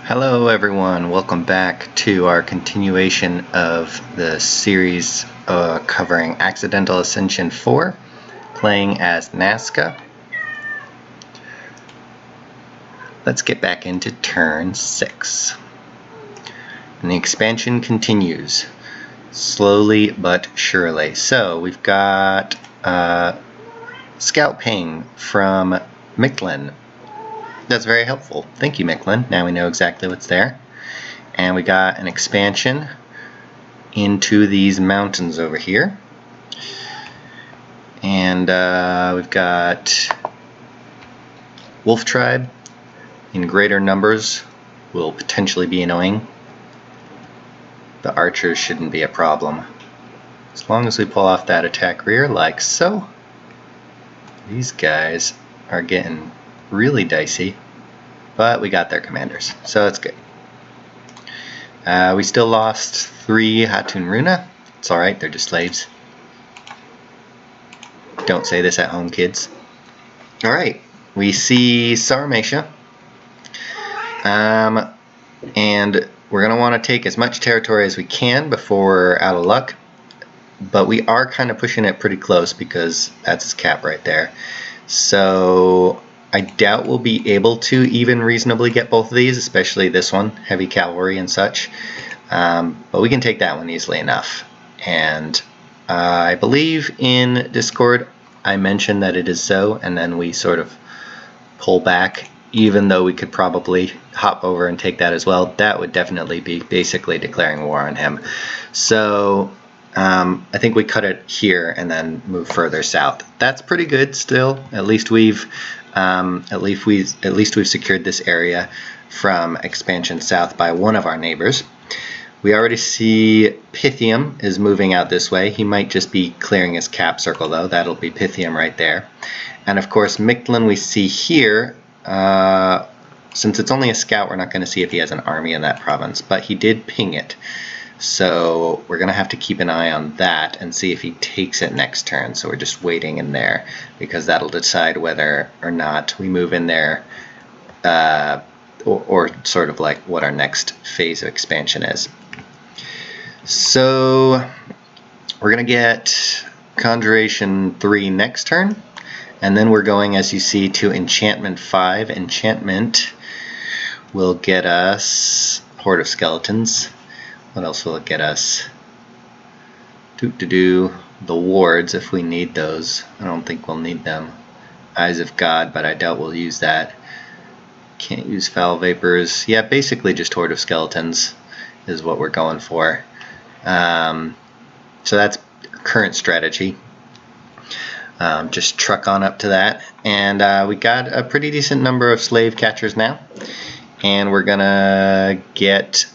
Hello everyone, welcome back to our continuation of the series covering Accidental Ascension 4, playing as Nazca. Let's get back into turn 6. And the expansion continues, slowly but surely. So we've got Scout Ping from Mictlin. That's very helpful. Thank you, Mictlin. Now we know exactly what's there. And we got an expansion into these mountains over here. And we've got Wolf Tribe in greater numbers will potentially be annoying. The archers shouldn't be a problem. As long as we pull off that attack rear like so. These guys are getting really dicey, but we got their commanders, so it's good. We still lost 3 Hatun Runa. It's alright, they're just slaves. Don't say this at home, kids. Alright, we see Sarmatia. And we're going to want to take as much territory as we can before we're out of luck. But we are kind of pushing it pretty close because that's his cap right there. So I doubt we'll be able to even reasonably get both of these, especially this one, heavy cavalry and such. But we can take that one easily enough. And I believe in Discord I mentioned that it is so, and then we sort of pull back, even though we could probably hop over and take that as well. That would definitely be basically declaring war on him. So I think we cut it here and then move further south. That's pretty good still. At least we've secured this area from expansion south by one of our neighbors. We already see Pythium is moving out this way. He might just be clearing his cap circle though. That'll be Pythium right there. And of course Mictlin we see here. Since it's only a scout, we're not going to see if he has an army in that province, but he did ping it. So we're going to have to keep an eye on that and see if he takes it next turn. So we're just waiting in there because that'll decide whether or not we move in there or sort of like what our next phase of expansion is. So we're going to get Conjuration 3 next turn. And then we're going, as you see, to Enchantment 5. Enchantment will get us Horde of Skeletons. What else will it get us? The wards if we need those. I don't think we'll need them. Eyes of God, but I doubt we'll use that. Can't use Foul Vapors. Yeah, basically just Horde of Skeletons is what we're going for. So that's current strategy. Just truck on up to that. And we got a pretty decent number of slave catchers now. And we're gonna get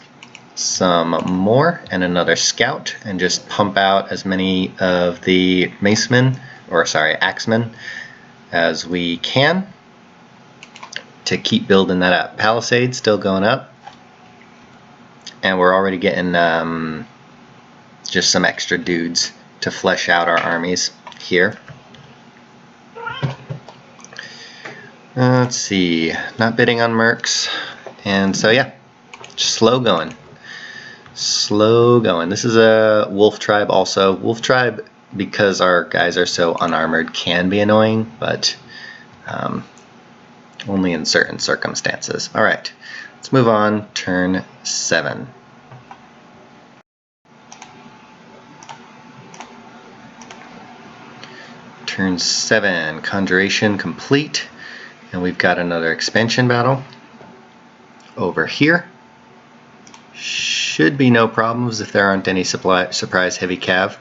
some more and another scout and just pump out as many of the axemen as we can to keep building that up. Palisade still going up, and we're already getting just some extra dudes to flesh out our armies here. Let's see, not bidding on mercs, and so yeah, just slow going. Slow going. This is a wolf tribe also. Wolf tribe, because our guys are so unarmored, can be annoying, but only in certain circumstances. Alright, let's move on. Turn 7. Turn 7. Conjuration complete. And we've got another expansion battle over here. Should be no problems if there aren't any surprise heavy cav.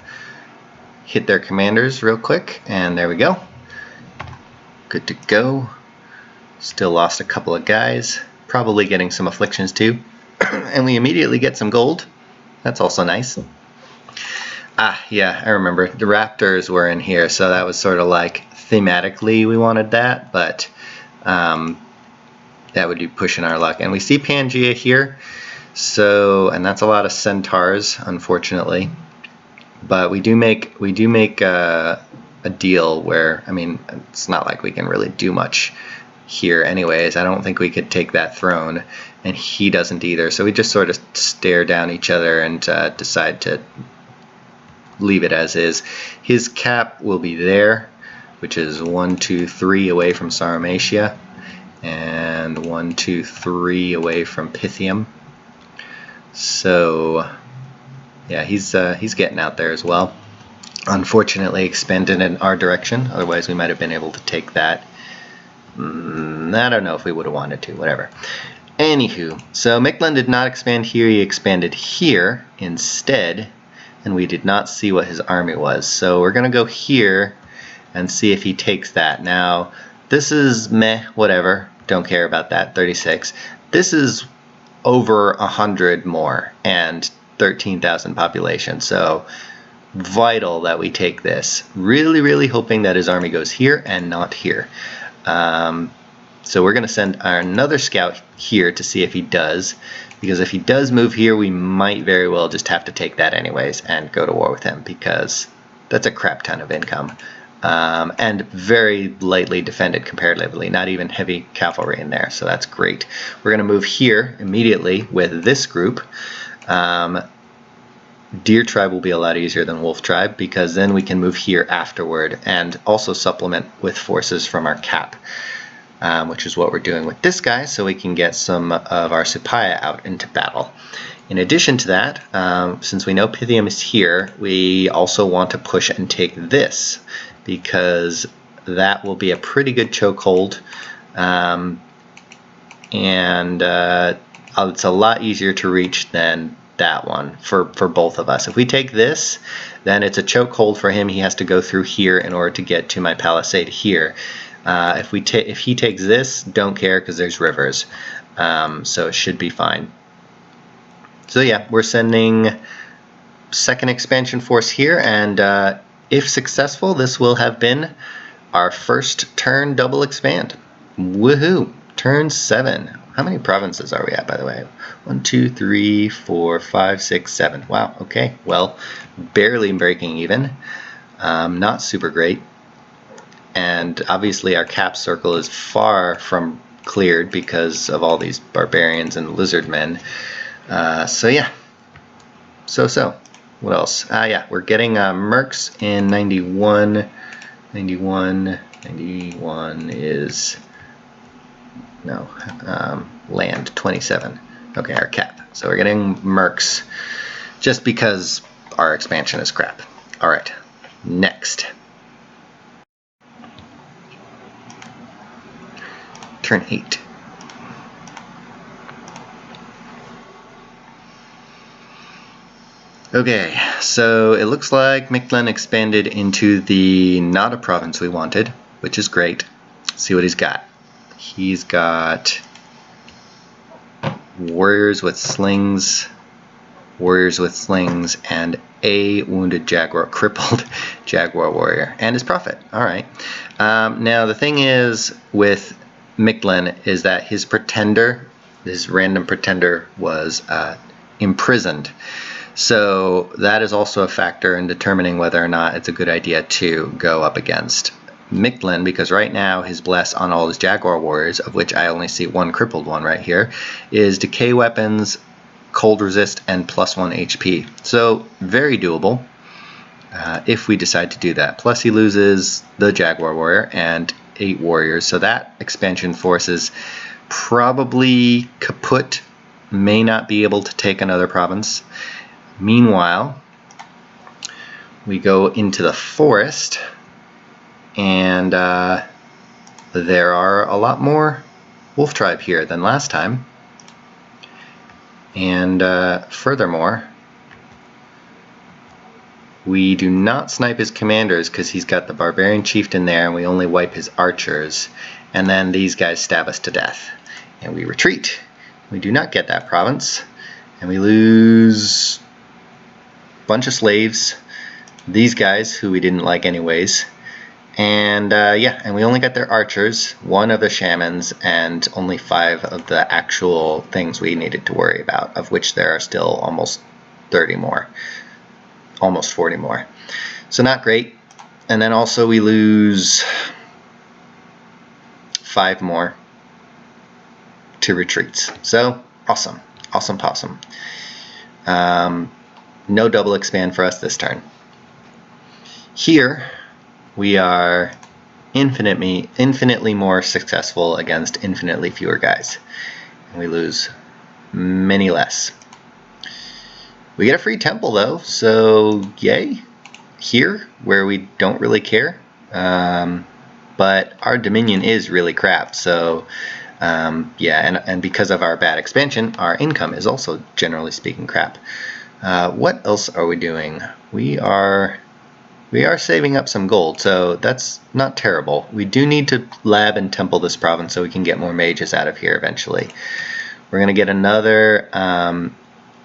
Hit their commanders real quick, and there we go. Good to go. Still lost a couple of guys. Probably getting some afflictions too. And we immediately get some gold. That's also nice. Ah, yeah, I remember. The raptors were in here, so that was sort of like thematically we wanted that, but that would be pushing our luck. And we see Pangea here. So, and that's a lot of centaurs, unfortunately. But we do make a deal where, I mean, it's not like we can really do much here anyways. I don't think we could take that throne, and he doesn't either. So we just sort of stare down each other and decide to leave it as is. His cap will be there, which is 1, 2, 3 away from Sarmatia, and 1, 2, 3 away from Pythium. So yeah, he's getting out there as well. Unfortunately expanded in our direction, otherwise we might have been able to take that. I don't know if we would have wanted to, whatever. Anywho, so Mictlan did not expand here, he expanded here instead, and we did not see what his army was. So we're going to go here and see if he takes that. Now, this is meh, whatever, don't care about that, 36. This is over 100 more and 13,000 population, so vital that we take this. Really hoping that his army goes here and not here. So we're going to send another scout here to see if he does, because if he does move here, we might very well just have to take that anyways and go to war with him, because that's a crap ton of income. And very lightly defended comparatively, not even heavy cavalry in there, so that's great. We're going to move here immediately with this group. Deer tribe will be a lot easier than wolf tribe, because then we can move here afterward and also supplement with forces from our cap, which is what we're doing with this guy, so we can get some of our Supaya out into battle. In addition to that, since we know Pythium is here, we also want to push and take this, because that will be a pretty good chokehold, and it's a lot easier to reach than that one for both of us. If we take this, then it's a chokehold for him. He has to go through here in order to get to my palisade here. If he takes this, don't care, because there's rivers, so it should be fine. So yeah, we're sending second expansion force here, and if successful, this will have been our first turn double expand. Woohoo! Turn 7. How many provinces are we at, by the way? 1, 2, 3, 4, 5, 6, 7. Wow, okay. Well, barely breaking even. Not super great. And obviously our cap circle is far from cleared because of all these barbarians and lizard men. So yeah. So. What else? Yeah, we're getting mercs in 91. 91 is... no, land 27. Okay, our cap. So we're getting mercs just because our expansion is crap. Alright, next. Turn 8. Okay, so it looks like Mictlan expanded into the not a province we wanted, which is great. Let's see what he's got. He's got warriors with slings, and a wounded jaguar, crippled jaguar warrior, and his prophet. All right. Now the thing is with Mictlan is that his pretender, his random pretender, was imprisoned. So that is also a factor in determining whether or not it's a good idea to go up against Mictlan, because right now his bless on all his jaguar warriors, of which I only see one crippled one right here, is decay weapons, cold resist, and +1 HP. So very doable if we decide to do that. Plus he loses the jaguar warrior and 8 warriors, so that expansion force is probably kaput, may not be able to take another province. Meanwhile, we go into the forest, and there are a lot more wolf tribe here than last time. And furthermore, we do not snipe his commanders because he's got the barbarian chieftain there, and we only wipe his archers, and then these guys stab us to death, and we retreat. We do not get that province, and we lose a bunch of slaves, these guys who we didn't like anyways, and yeah, and we only got their archers, 1 of the shamans, and only 5 of the actual things we needed to worry about, of which there are still almost 30 more, almost 40 more. So not great. And then also we lose 5 more to retreats. So awesome, awesome possum. No double expand for us this turn. Here we are infinitely more successful against infinitely fewer guys. And we lose many less. We get a free temple though, so yay. Here, where we don't really care, but our Dominion is really crap, so yeah, and because of our bad expansion, our income is also generally speaking crap. What else are we doing? We are saving up some gold, so that's not terrible. We do need to lab and temple this province so we can get more mages out of here eventually. We're going to get another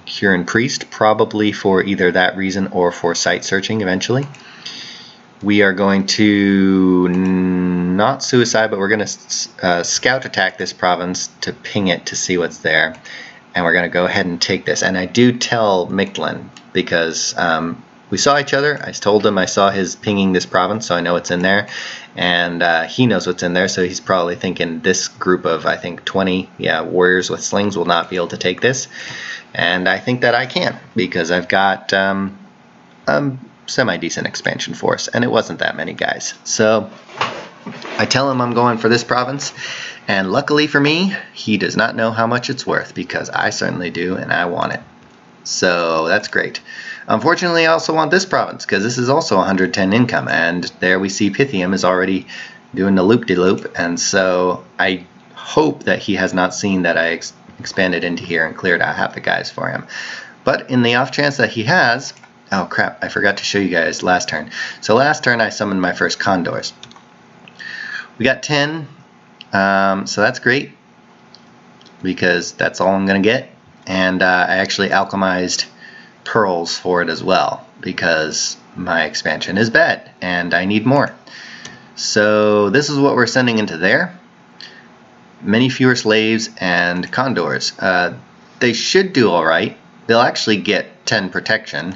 Huron priest, probably for either that reason or for site searching eventually. We are going to not suicide, but we're going to scout attack this province to ping it to see what's there. And we're going to go ahead and take this. And I do tell Mictlan because we saw each other. I told him I saw his pinging this province, so I know what's in there. And he knows what's in there, so he's probably thinking this group of, I think, 20 warriors with slings will not be able to take this. And I think that I can, because I've got semi-decent expansion force, and it wasn't that many guys. So I tell him I'm going for this province, and luckily for me, he does not know how much it's worth, because I certainly do, and I want it. So that's great. Unfortunately, I also want this province, because this is also 110 income, and there we see Pythium is already doing the loop-de-loop, and so I hope that he has not seen that I expanded into here and cleared out half the guys for him. But in the off chance that he has, oh crap, I forgot to show you guys last turn. So last turn I summoned my first condors. We got 10, so that's great, because that's all I'm going to get. And I actually alchemized pearls for it as well, because my expansion is bad and I need more. So this is what we're sending into there. Many fewer slaves and condors. They should do alright. They'll actually get 10 protection,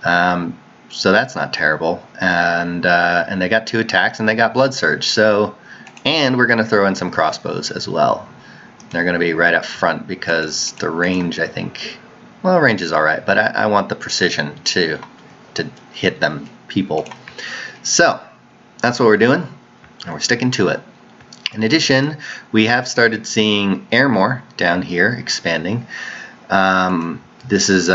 so that's not terrible. And they got 2 attacks and they got blood surge. So, and we're going to throw in some crossbows as well. They're going to be right up front because the range, I think, well, range is alright, but I want the precision to hit them people. So that's what we're doing, and we're sticking to it. In addition, we have started seeing Airmore down here expanding. This is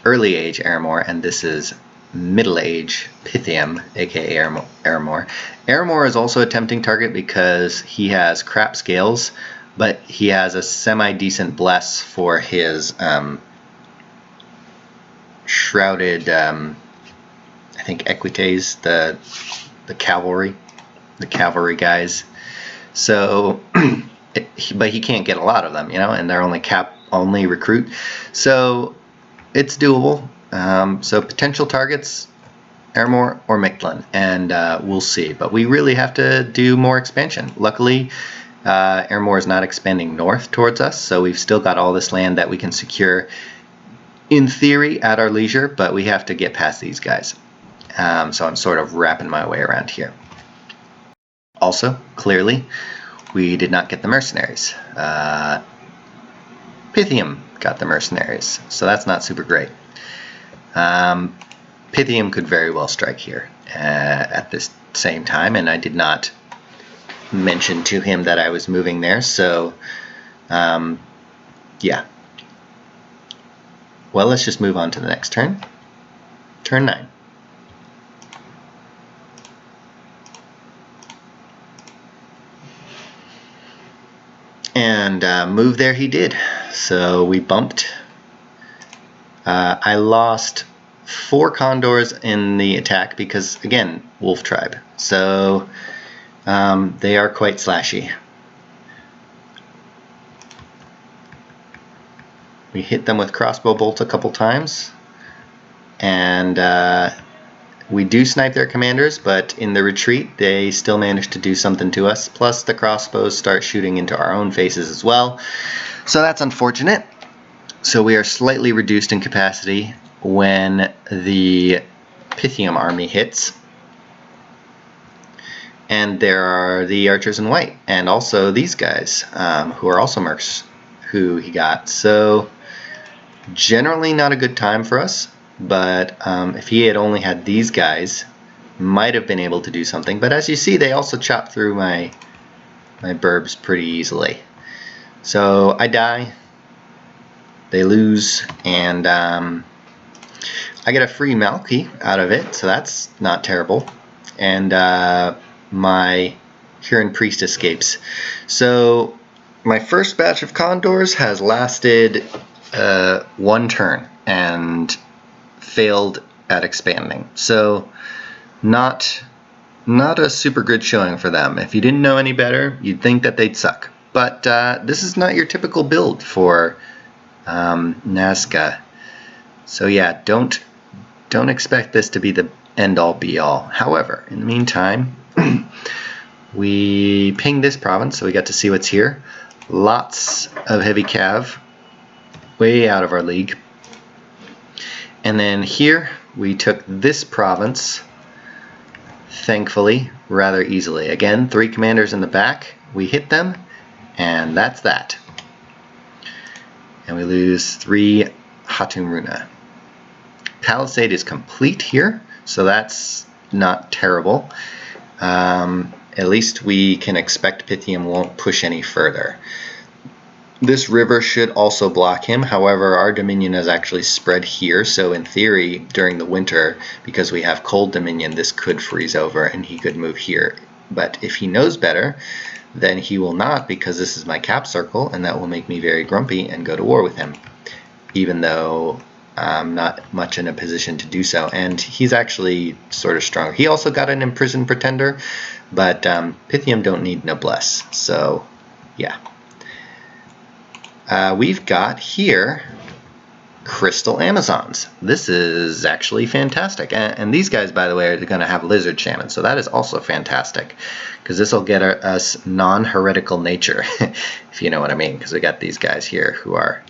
early age Airmore, and this is middle age Pythium, aka Airmore. Airmore is also a tempting target because he has crap scales, but he has a semi-decent bless for his shrouded, I think equites, the cavalry guys. So, but he can't get a lot of them, you know, and they're only recruit. So it's doable. So potential targets, Airmore or Mictlan, and we'll see. But we really have to do more expansion. Luckily, Airmore is not expanding north towards us, so we've still got all this land that we can secure in theory at our leisure, but we have to get past these guys. So I'm sort of wrapping my way around here. Also, clearly, we did not get the mercenaries. Pythium got the mercenaries, so that's not super great. Pythium could very well strike here at this same time, and I did not mention to him that I was moving there, so yeah. Well, let's just move on to the next turn. Turn 9. And move there he did. So we bumped. I lost 4 condors in the attack because, again, wolf tribe. So they are quite slashy. We hit them with crossbow bolts a couple times. And we do snipe their commanders, but in the retreat they still manage to do something to us. Plus the crossbows start shooting into our own faces as well. So that's unfortunate. So we are slightly reduced in capacity when the Pythium army hits. And there are the archers in white, and also these guys, who are also mercs, who he got. So generally not a good time for us, but if he had only had these guys, might have been able to do something. But as you see, they also chop through my burbs pretty easily. So I die, they lose, and I get a free Malky out of it, so that's not terrible. And my Huron Priest escapes. So my first batch of Condors has lasted 1 turn and failed at expanding. So not a super good showing for them. If you didn't know any better, you'd think that they'd suck. But this is not your typical build for Nazca. So yeah, don't expect this to be the end-all be-all. However, in the meantime, we pinged this province, so we got to see what's here. Lots of heavy cav, way out of our league. And then here, we took this province, thankfully, rather easily. Again, 3 commanders in the back, we hit them, and that's that. And we lose 3 Hatum Runa. Palisade is complete here, so that's not terrible. At least we can expect Pythium won't push any further. This river should also block him. However, our Dominion is actually spread here, so in theory, during the winter, because we have cold Dominion, this could freeze over and he could move here. But if he knows better, then he will not, because this is my cap circle, and that will make me very grumpy and go to war with him, even though I'm not much in a position to do so. And he's actually sort of strong. He also got an imprisoned pretender, but Pythium don't need noblesse, so yeah. We've got here Crystal Amazons. This is actually fantastic. And these guys, by the way, are going to have Lizard Shaman, so that is also fantastic, because this will get us non-heretical nature, if you know what I mean, because we got these guys here who are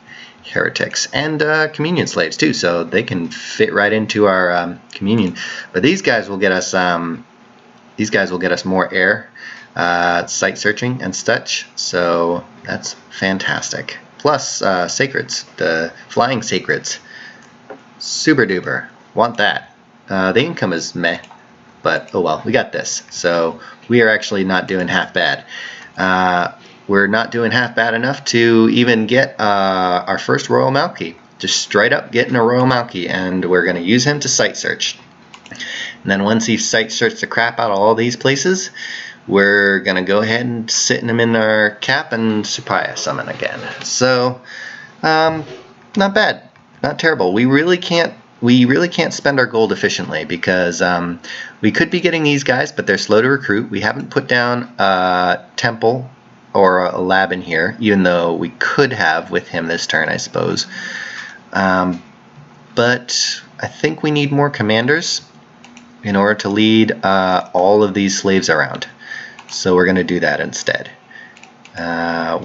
heretics, and communion slaves too, so they can fit right into our communion. But these guys will get us more air, site searching and such, so that's fantastic. Plus sacreds, the flying sacreds, super duper, want that. The income is meh, but oh well, we got this, so we are actually not doing half bad. We're not doing half bad enough to even get our first Royal Malky. Just straight up getting a Royal Malky, and we're going to use him to site search. And then once he site searched the crap out of all these places, we're going to go ahead and sit him in our cap and Supaya summon again. So, not bad, not terrible. We really can't spend our gold efficiently, because we could be getting these guys, but they're slow to recruit. We haven't put down a temple or a lab in here, even though we could have with him this turn, I suppose. But I think we need more commanders in order to lead all of these slaves around. So we're going to do that instead.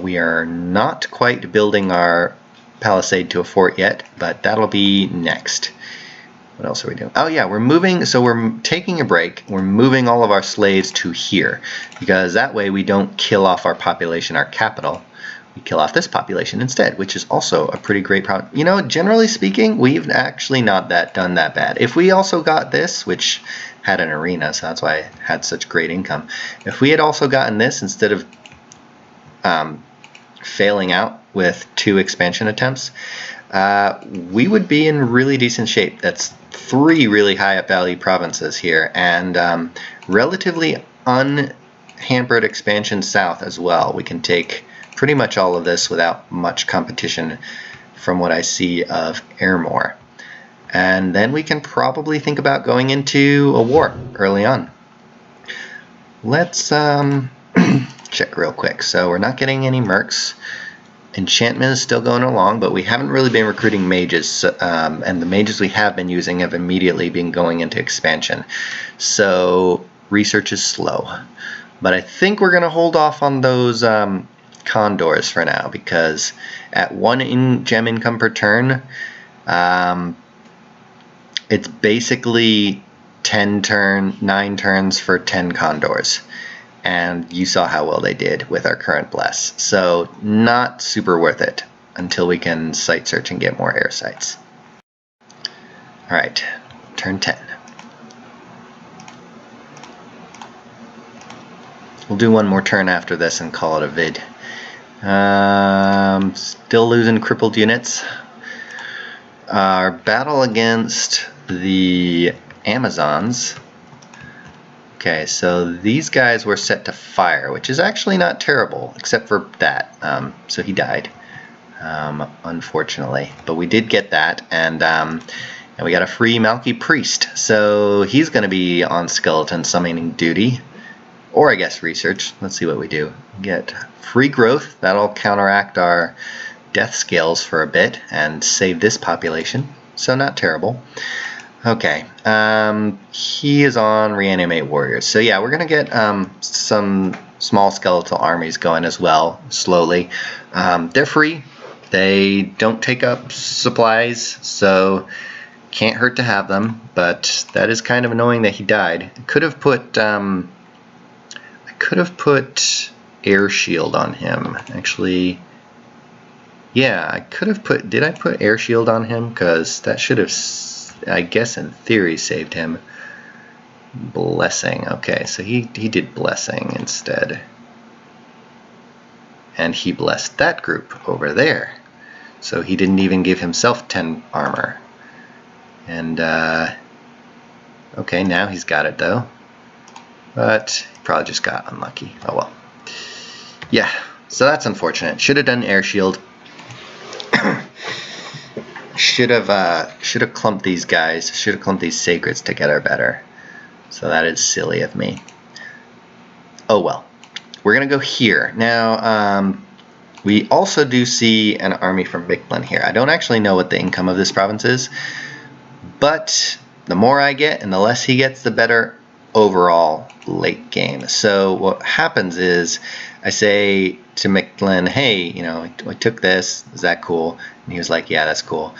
We are not quite building our palisade to a fort yet, but that'll be next. What else are we doing? Oh yeah, we're moving, so we're taking a break. We're moving all of our slaves to here, because that way we don't kill off our population, our capital. We kill off this population instead, which is also a pretty great problem. You know, generally speaking, we've actually not done that bad. If we also got this, which had an arena, so that's why I had such great income. If we had also gotten this instead of failing out with 2 expansion attempts, we would be in really decent shape. That's 3 really high up value provinces here, and relatively unhampered expansion south as well. We can take pretty much all of this without much competition from what I see of Airmore. And then we can probably think about going into a war early on. Let's check real quick. So we're not getting any mercs. Enchantment is still going along, but we haven't really been recruiting mages, and the mages we have been using have immediately been going into expansion. So research is slow. But I think we're going to hold off on those condors for now, because at 1 gem income per turn, it's basically 9 turns for 10 condors. and you saw how well they did with our current bless. So not super worth it until we can site search and get more air sites. Alright, turn 10. We'll do one more turn after this and call it a vid. Still losing crippled units. Our battle against the Amazons. Okay, so these guys were set to fire, which is actually not terrible, except for that. So he died, unfortunately. But we did get that, and we got a free Malky Priest. So he's going to be on skeleton summoning duty, or I guess research. Let's see what we do. Get free growth. That'll counteract our death scales for a bit and save this population. So not terrible. Okay, he is on Reanimate Warriors. So yeah, we're going to get some small skeletal armies going as well, slowly. They're free. They don't take up supplies, so can't hurt to have them, but that is kind of annoying that he died. I could have put Air Shield on him. Actually, yeah, I could have put... Did I put Air Shield on him? Because that should have... I guess in theory saved him. Blessing. Okay, so he did Blessing instead. And he blessed that group over there. So he didn't even give himself 10 armor. And, okay, now he's got it though. But he probably just got unlucky. Oh well. Yeah, so that's unfortunate. Should have done Air Shield. Should have clumped these guys. Should have clumped these sacreds together better. So that is silly of me. Oh well. We're gonna go here now. We also do see an army from Bungling here. I don't actually know what the income of this province is, but the more I get and the less he gets, the better overall late game. So what happens is I say to Bungling, hey, you know, I took this, is that cool? And he was like, yeah, that's cool.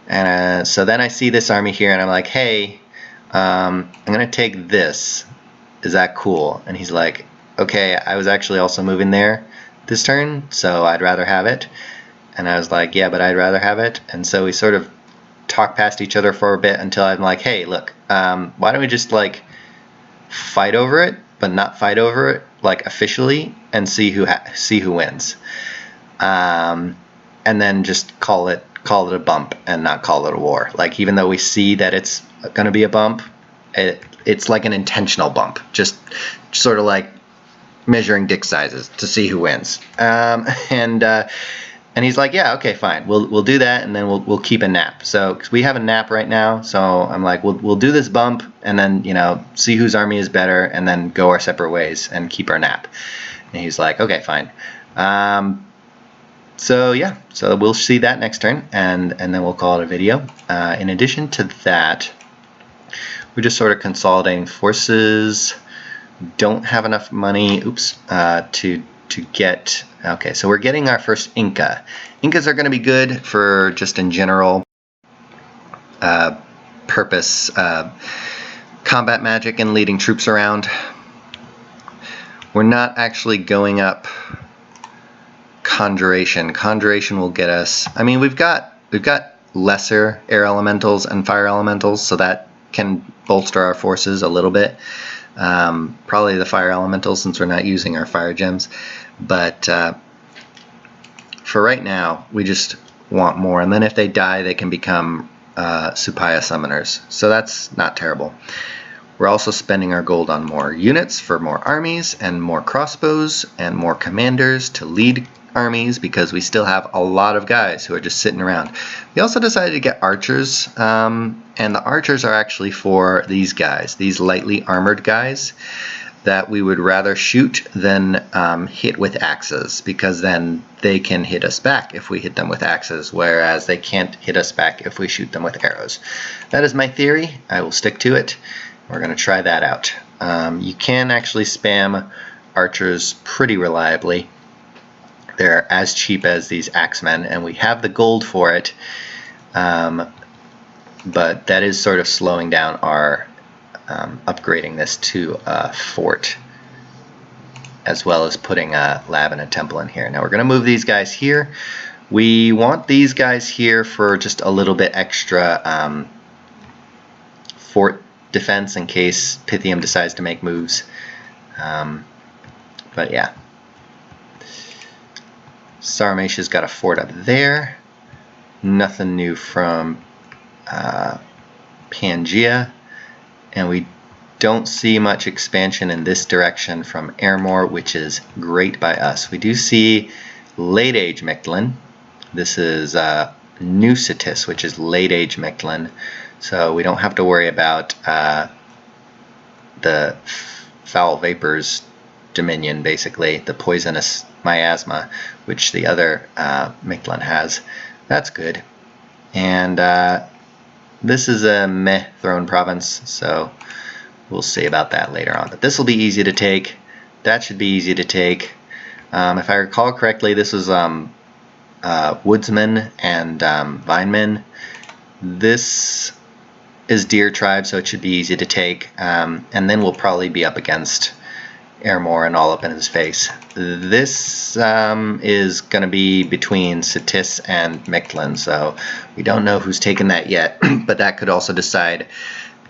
And so then I see this army here and I'm like, hey, I'm gonna take this, is that cool? And he's like, okay, I was actually also moving there this turn, so I'd rather have it. And I was like, yeah, but I'd rather have it. And so we sort of talk past each other for a bit until I'm like, hey, look, why don't we just like fight over it, but not fight over it like officially, and see who wins, and then just call it a bump and not call it a war. Like, even though we see that it's going to be a bump, it's like an intentional bump, just sort of like measuring dick sizes to see who wins. And he's like, yeah, okay, fine, we'll do that, and then we'll keep a nap. So 'cause we have a nap right now, so I'm like, we'll do this bump, and then, you know, see whose army is better, and then go our separate ways and keep our nap. And he's like, okay, fine. So yeah, so we'll see that next turn, and then we'll call it a video. In addition to that, we're just sort of consolidating forces. Don't have enough money, to get, okay, so we're getting our first Inca. Incas are going to be good for just in general purpose, combat magic and leading troops around. We're not actually going up Conjuration. Conjuration will get us, I mean, we've got lesser air elementals and fire elementals, so that can bolster our forces a little bit. Probably the fire elementals, since we're not using our fire gems, but for right now we just want more, and then if they die they can become Supaya summoners, so that's not terrible. We're also spending our gold on more units for more armies and more crossbows and more commanders to lead armies, because we still have a lot of guys who are just sitting around. We also decided to get archers, and the archers are actually for these guys, these lightly armored guys that we would rather shoot than hit with axes, because then they can hit us back if we hit them with axes, whereas they can't hit us back if we shoot them with arrows. That is my theory. I will stick to it. We're going to try that out. You can actually spam archers pretty reliably. They're as cheap as these axemen, and we have the gold for it, but that is sort of slowing down our upgrading this to a fort. as well as putting a lab and a temple in here. Now we're going to move these guys here. We want these guys here for just a little bit extra fort defense in case Pythium decides to make moves. But yeah. Sarmatia's got a fort up there. Nothing new from Pangea. And we don't see much expansion in this direction from Airmore, which is great by us. We do see late age Mictlan. This is New Cetis, which is late age Mictlan. So we don't have to worry about the foul vapors dominion, basically, the poisonous miasma, which the other Mictlan has. That's good. And this is a meh throne province, so we'll see about that later on. But this will be easy to take. That should be easy to take. If I recall correctly, this was woodsmen and vinemen. This is deer tribe, so it should be easy to take. And then we'll probably be up against Airmore and all up in his face. This is going to be between Cetis and Mictlan, so we don't know who's taken that yet, but that could also decide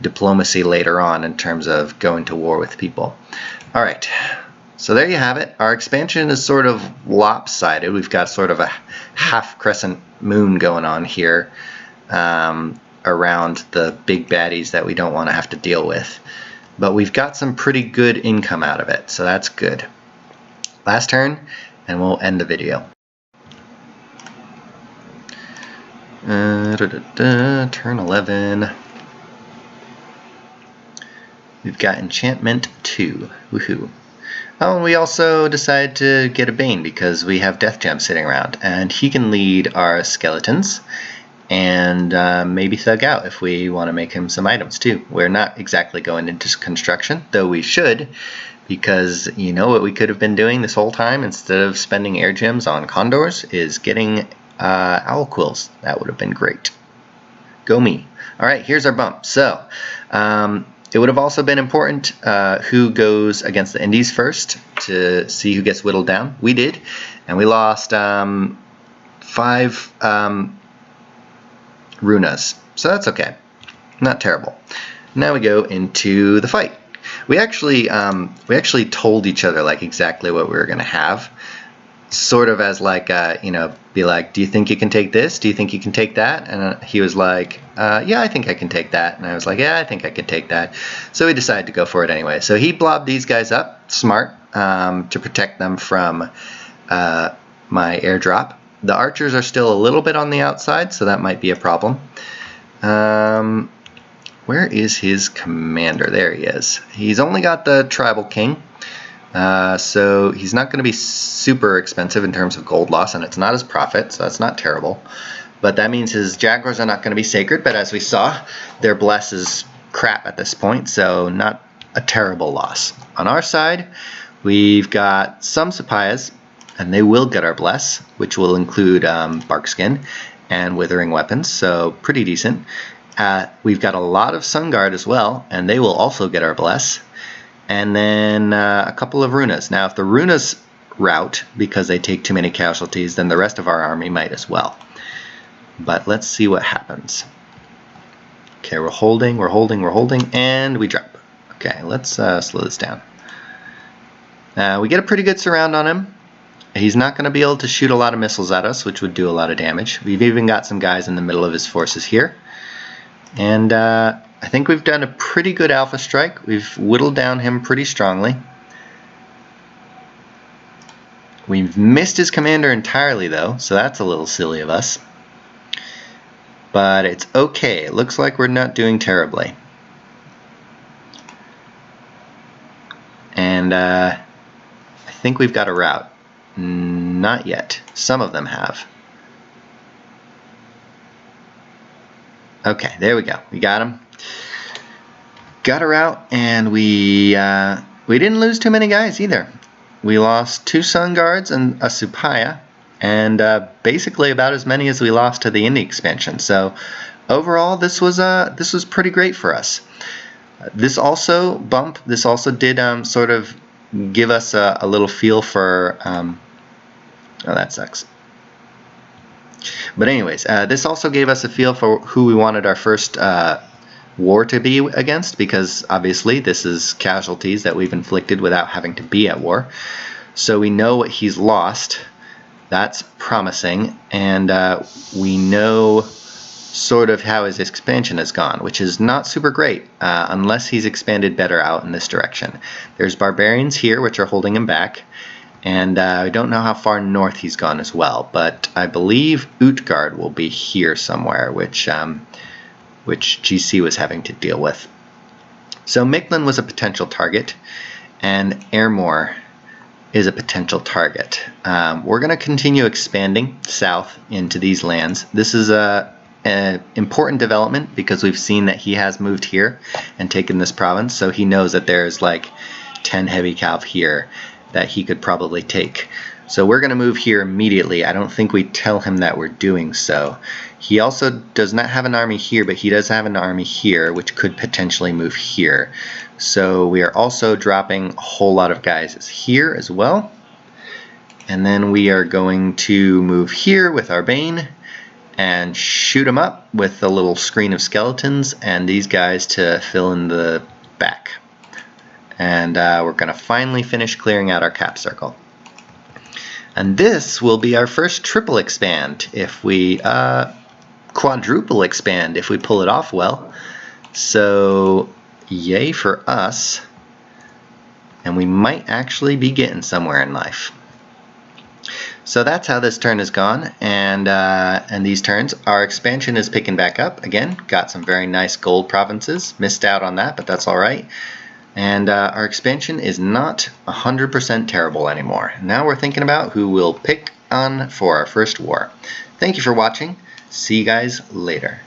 diplomacy later on in terms of going to war with people. Alright, so there you have it. Our expansion is sort of lopsided. We've got sort of a half crescent moon going on here around the big baddies that we don't want to have to deal with. But we've got some pretty good income out of it, so that's good. Last turn, and we'll end the video. Turn 11. We've got Enchantment 2. Woohoo. Oh, and we also decided to get a Bane because we have Death Gem sitting around, and he can lead our skeletons. And maybe thug out if we want to make him some items too. We're not exactly going into construction, though we should, because you know what we could have been doing this whole time instead of spending air gems on condors is getting owl quills. That would have been great. Go me. Alright, here's our bump. So it would have also been important who goes against the Indies first to see who gets whittled down. We did, and we lost 5 runas, so that's okay, not terrible. Now we go into the fight. We actually told each other like exactly what we were gonna have, sort of as like you know, be like, do you think you can take this? Do you think you can take that? And he was like, yeah, I think I can take that. And I was like, yeah, I think I can take that. So we decided to go for it anyway. So he blobbed these guys up, smart, to protect them from my airdrop. The archers are still a little bit on the outside, so that might be a problem. Where is his commander? There he is. He's only got the tribal king, so he's not going to be super expensive in terms of gold loss, and it's not his profit, so that's not terrible. But that means his jaguars are not going to be sacred, but as we saw, their bless is crap at this point, so not a terrible loss. On our side, we've got some Sapayas, and they will get our bless, which will include barkskin and withering weapons, so pretty decent. We've got a lot of Sun Guard as well, and they will also get our bless. And then a couple of runas. Now if the runas rout because they take too many casualties, then the rest of our army might as well. But let's see what happens. Okay, we're holding, and we drop. Okay, let's slow this down. We get a pretty good surround on him. He's not going to be able to shoot a lot of missiles at us, which would do a lot of damage. We've even got some guys in the middle of his forces here. And I think we've done a pretty good alpha strike. We've whittled down him pretty strongly. We've missed his commander entirely, though, so that's a little silly of us. But it's okay. It looks like we're not doing terribly. And I think we've got a route. Not yet. Some of them have. Okay, there we go. We got him. Got her out, and we didn't lose too many guys either. We lost 2 Sun Guards and a Supaya, and basically about as many as we lost to the Indie expansion. So overall, this was pretty great for us. This also did sort of give us a little feel for, oh, that sucks. But anyways, this also gave us a feel for who we wanted our first war to be against, because obviously this is casualties that we've inflicted without having to be at war. So we know what he's lost. That's promising, and we know sort of how his expansion has gone, which is not super great unless he's expanded better out in this direction. There's barbarians here which are holding him back, and I don't know how far north he's gone as well, but I believe Utgard will be here somewhere, which GC was having to deal with. So Mictlan was a potential target, and Airmore is a potential target. We're going to continue expanding south into these lands. This is an important development because we've seen that he has moved here and taken this province, so he knows that there's like 10 heavy cav here that he could probably take. So we're going to move here immediately. I don't think we tell him that we're doing so. He also does not have an army here, but he does have an army here, which could potentially move here. So we are also dropping a whole lot of guys here as well. And then we are going to move here with our Bane and shoot them up with a little screen of skeletons and these guys to fill in the back. And we're going to finally finish clearing out our cap circle. And this will be our first triple expand if we quadruple expand if we pull it off well. So yay for us, and we might actually be getting somewhere in life. So that's how this turn has gone, and these turns. Our expansion is picking back up again. Got some very nice gold provinces. Missed out on that, but that's all right. And our expansion is not 100% terrible anymore. Now we're thinking about who we'll pick on for our first war. Thank you for watching. See you guys later.